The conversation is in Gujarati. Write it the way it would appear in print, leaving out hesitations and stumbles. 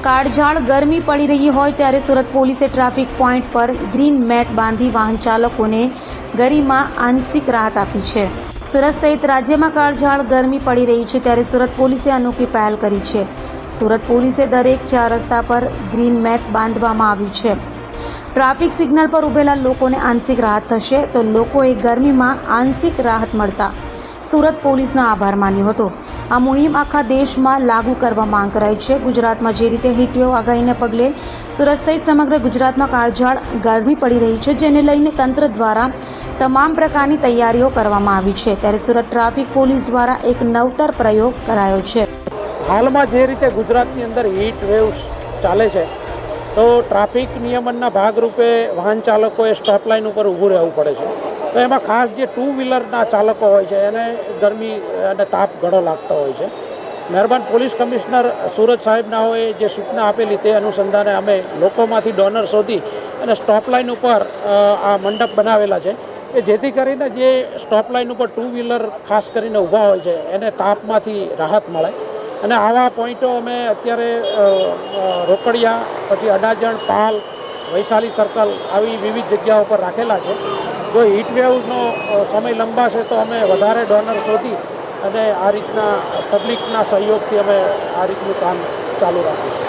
કાળઝાળ ગરમી પડી રહી હોય ત્યારે સુરત પોલીસે ટ્રાફિક પોઈન્ટ પર ગ્રીન મેટ બાંધી વાહન ચાલકોને ગરમીમાં આંશિક રાહત આપી છે। સુરત સહિત રાજ્યમાં કાળઝાળ ગરમી પડી રહી છે ત્યારે સુરત પોલીસે અનોખી પહેલ કરી છે। સુરત પોલીસે દરેક 4 રસ્તા પર ગ્રીન મેટ બાંધવામાં આવ્યું છે। ટ્રાફિક સિગ્નલ પર ઉભેલા લોકોને આંશિક રાહત થશે તો લોકોએ ગરમીમાં આંશિક રાહત મળતા સુરત પોલીસનો આભાર માન્યો હતો। આ મુહિમ આખા દેશમાં લાગુ કરવા માંગ કરાઈ છે। ગુજરાતમાં જે રીતે હીટવેવ આગાહીને પગલે સુરત સહિત સમગ્ર ગુજરાતમાં કાળઝાળ ગરમી પડી રહી છે, જેને લઈને તંત્ર દ્વારા તમામ પ્રકારની તૈયારીઓ કરવામાં આવી છે, ત્યારે સુરત ટ્રાફિક પોલીસ દ્વારા એક નવતર પ્રયોગ કરાયો છે। હાલમાં જે રીતે ગુજરાતની અંદર હીટ વેવ્સ ચાલે છે તો ટ્રાફિક નિયમનના ભાગરૂપે વાહન ચાલકોએ સ્ટોપ લાઇન ઉપર ઊભું રહેવું પડે છે। તો એમાં ખાસ જે 2 વ્હીલરના ચાલકો હોય છે એને ગરમી અને તાપ ઘણો લાગતો હોય છે। મહેરબાન પોલીસ કમિશનર સુરત સાહેબનાઓએ જે સૂચના આપેલી તે અનુસંધાને અમે લોકોમાંથી ડોનર શોધી અને સ્ટોપ લાઇન ઉપર આ મંડપ બનાવેલા છે કે જેથી કરીને જે સ્ટોપ લાઇન ઉપર 2 વ્હીલર ખાસ કરીને ઊભા હોય છે એને તાપમાંથી રાહત મળે। અને આવા પોઈન્ટો અમે અત્યારે રોકડિયા, પછી અડાજણ, પાલ, વૈશાલી સર્કલ આવી વિવિધ જગ્યાઓ પર રાખેલા છે। જો હીટવેવનો સમય લંબાશે તો અમે વધારે ડોનર શોધી અને આ રીતના પબ્લિકના સહયોગથી અમે આ રીતનું કામ ચાલુ રાખીશું।